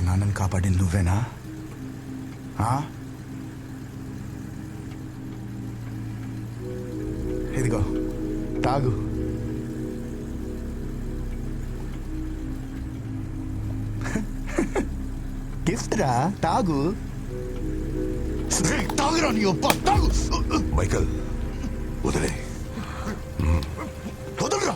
నాన్నని కాపాడింది నువ్వేనా? ఇదిగో తాగు. గిఫ్ట్ రా, తాగు. తాగురా నీ ఒప్ప, తాగు. మైకల్ వదిలే. వదలరా.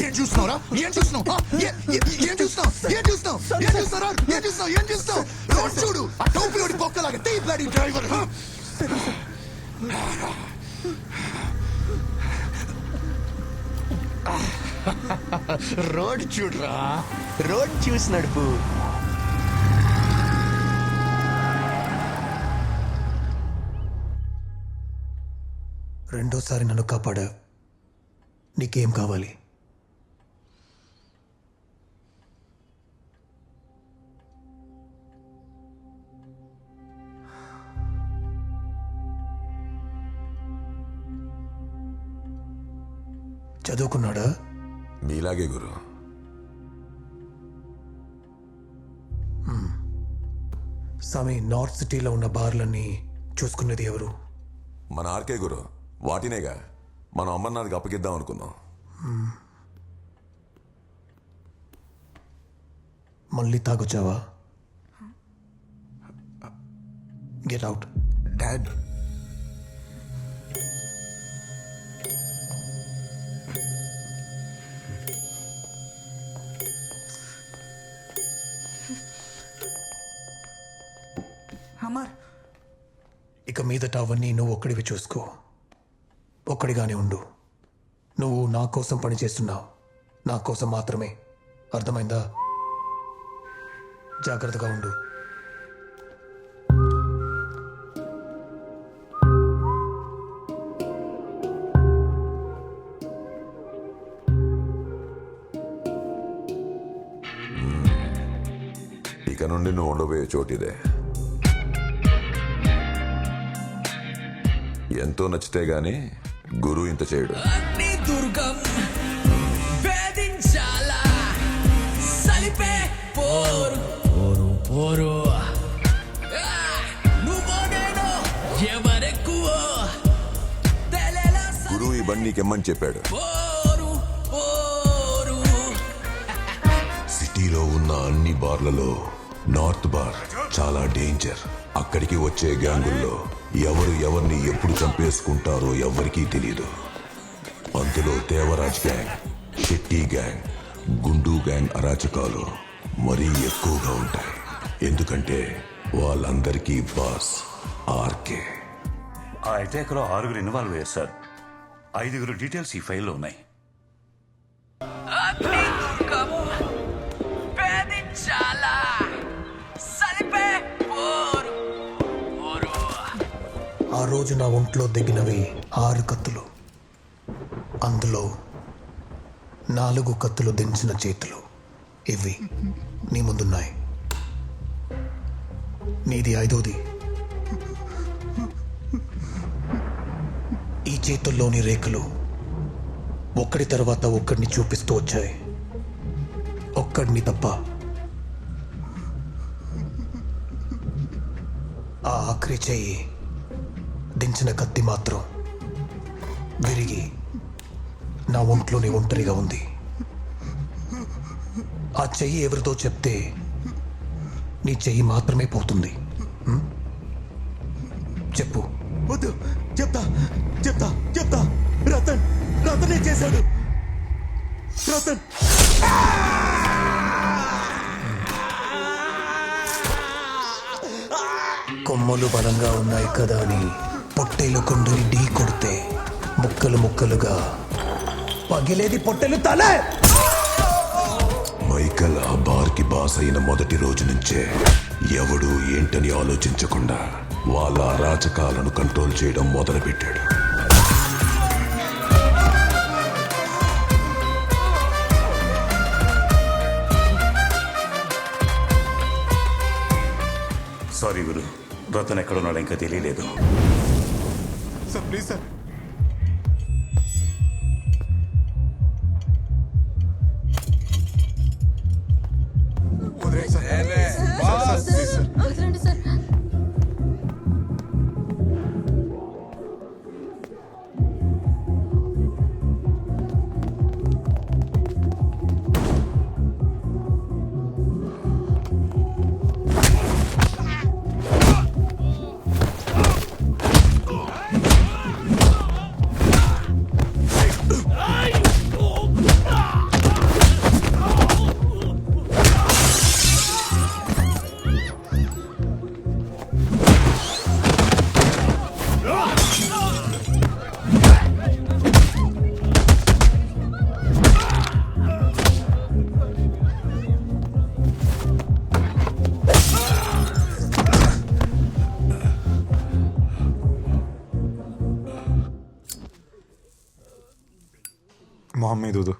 ఏం చూస్తున్నావురా? ఏం చూస్తున్నావు? ఏం చూస్తున్నావు? రోడ్ చూడు, ఆ టోపీలోడి బొక్కలాగా తీ బ్లడీ డ్రైవర్. రోడ్ చూడురా, రోడ్ చూసి నడుపు. రెండోసారి నన్ను కాపాడా. నీకేం కావాలి? చదువుకున్నాడా? మీలాగే గురు. స్వామి, నార్త్ సిటీలో ఉన్న బార్లన్నీ చూసుకునేది ఎవరు? మన ఆర్కే గురు. వాటినేగా మనం అమర్నాథ్కి అప్పగిద్దాం అనుకున్నాం. మళ్ళీ తాగొచ్చావా? Get out. డాడ్, అమర్, ఇక మీదట అవన్నీ నువ్వు ఒక్కడివి చూసుకో. ఒక్కడిగానే ఉండు. నువ్వు నా కోసం పని చేస్తున్నావు, నా కోసం మాత్రమే. అర్థమైందా? జాగ్రత్తగా ఉండు. ఇక నుండి నువ్వు ఉండబోయే చోటిదే. ఎంతో నచ్చితే గాని గురు ఇంత చేయడు. దుర్గం వేధించాలా, సలిపే పోరు పోరు పోరు. నువ్వు నేను ఎవరెక్కువ గురు ఈ బండి నీకెమ్మని చెప్పాడు. పోరు పోరు. సిటీలో ఉన్న అన్ని బార్లలో నార్త్ బార్ చాలా డేంజర్. అక్కడికి వచ్చే గ్యాంగుల్లో ఎవరు ఎవరిని ఎప్పుడు చంపేసుకుంటారో ఎవ్వరికీ తెలియదు. అందులో దేవరాజ్ గ్యాంగ్, షెట్టి గ్యాంగ్, గుండు గ్యాంగ్ అరాచకాలు మరీ ఎక్కువగా ఉంటాయి. ఎందుకంటే వాళ్ళందరికీ బాస్ ఆర్కే. ఆ అటాక్లో 6 ఇన్వాల్వ్ అయ్యారు సార్. 5 డీటెయిల్స్ ఈ ఫైల్లో ఉన్నాయి. దుర్గం వేధించాలా, సలిపే పోరు పోరు. ఆ రోజు నా ఒంట్లో దిగినవి 6 కత్తులు. అందులో 4 కత్తులు దించిన చేతులు. ఇవి నీ ముందున్నాయి. నీది 5వది. ఈ చేతుల్లోని రేఖలు ఒక్కడి తర్వాత ఒక్కడిని చూపిస్తూ వచ్చాయి. ఒక్కడిని తప్ప. ఆ ఆఖరి చెయ్యి దించిన కత్తి మాత్రం విరిగి నా ఒంట్లోని ఒంటరిగా ఉంది. ఆ చెయ్యి ఎవరితో చెప్తే నీ చెయ్యి మాత్రమే పోతుంది. చెప్పు. వద్దు, చెప్తా చెప్తా చెప్తా. రతనే చేశాడు. రతన్. కొమ్మలు బలంగా ఉన్నాయి కదా అని పొట్టేలు కొండని ఢీ కొడితే ముక్కలు ముక్కలుగా పగిలేది పొట్టెలు తలే. మైకల్ ఆ బార్కి బాస్ అయిన మొదటి రోజు నుంచే ఎవడు ఏంటని ఆలోచించకుండా వాళ్ళ అరాచకాలను కంట్రోల్ చేయడం మొదలుపెట్టాడు. సారీ గురు, రతన్ ఎక్కడున్నాడో ఇంకా తెలియలేదు. సార్ ప్లీజ్ సార్, మొహం మీద ఊదు.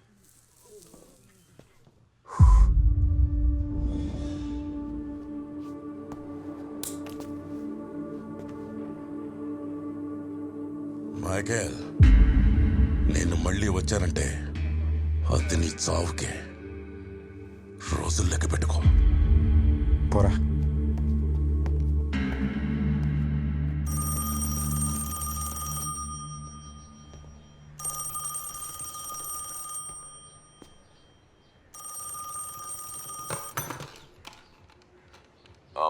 మైకేల్, నేను మళ్ళీ వచ్చానంటే అది నీ చావుకే. రోజులు లెక్క పెట్టుకో. పోరా.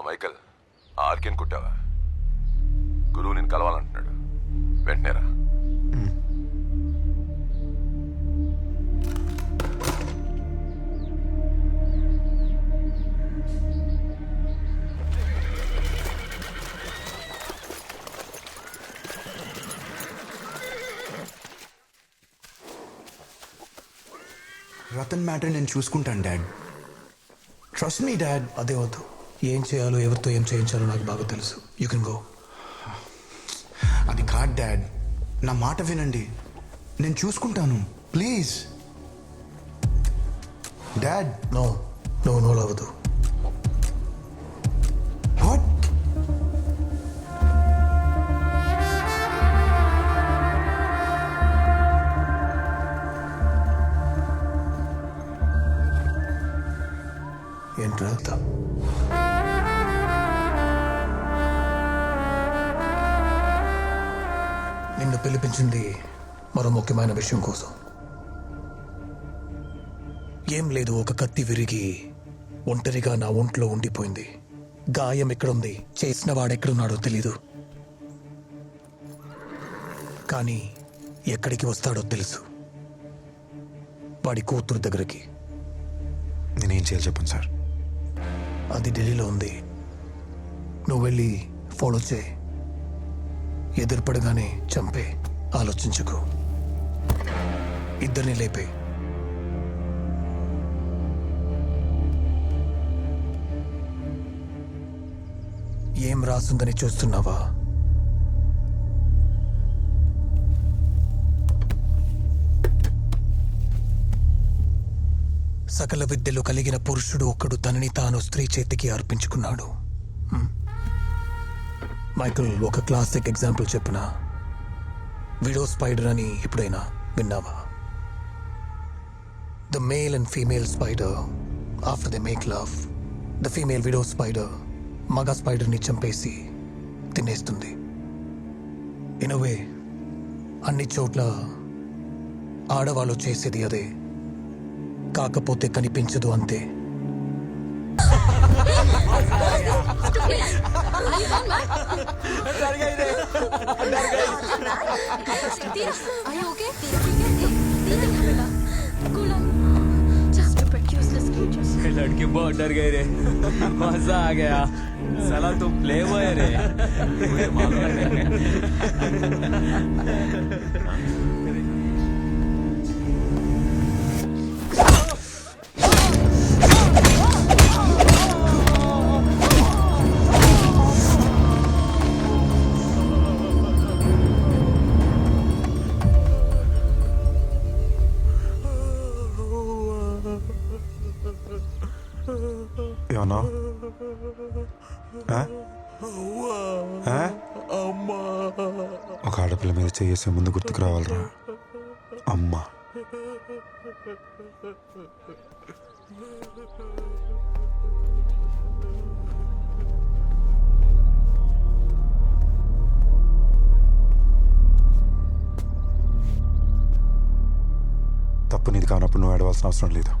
మైకల్, ఆర్కెన్ కుట్టావా? గురువు నేను కలవాలంటున్నాడు, వెంటనే రా. రతన్ మ్యాటర్ నేను చూసుకుంటాను డాడ్. Trust me dad. అదే వద్దు. ఏం చేయాలో ఎవరితో ఏం చేయించాలో నాకు బాగా తెలుసు. You can go. అది కాదు డాడ్, నా మాట వినండి. నేను చూసుకుంటాను, ప్లీజ్ డాడ్. నో, నువ్వు నోలు అవ్వదు. వాట్? ఏంట్రా? నిన్ను పిలిపించింది మరో ముఖ్యమైన విషయం కోసం. ఏం లేదు, ఒక కత్తి విరిగి ఒంటరిగా నా ఒంట్లో ఉండిపోయింది. గాయం ఎక్కడుంది, చేసిన వాడెక్కడున్నాడో తెలీదు, కానీ ఎక్కడికి వస్తాడో తెలుసు. వాడి కూతురు దగ్గరికి. నేనేం చేయాలి చెప్పండి సార్. అది ఢిల్లీలో ఉంది. నువ్వు వెళ్ళి ఫాలో చేయి. ఎదురుపడగానే చంపే. ఆలోచించుకో. ఇద్దరిని లేపే. ఏం రాసుందని చూస్తున్నావా? సకల విద్యలు కలిగిన పురుషుడు ఒకడు తనని తాను స్త్రీ చేతికి అర్పించుకున్నాడు. మైకల్, ఒక క్లాసిక్ ఎగ్జాంపుల్ చెప్పిన విడో స్పైడర్ అని ఎప్పుడైనా విన్నావా? The male and female spider after they make love, the female widow spider మగ స్పైడర్ని చంపేసి తినేస్తుంది. ఇన్ ఎ వే అన్ని చోట్ల ఆడవాళ్ళు చేసేది అదే, కాకపోతే కనిపించదు అంతే. लड़के बहुत डर गए रे. मजा आ गया. साला तो प्ले बॉय रे. मुझे मालूम है. ఏమన్నా ఒక ఆడపిల్ల మీద చేసే ముందు గుర్తుకు రావాలరా అమ్మ. తప్పు నీది కానప్పుడు నువ్వు ఏడవలసిన అవసరం లేదు.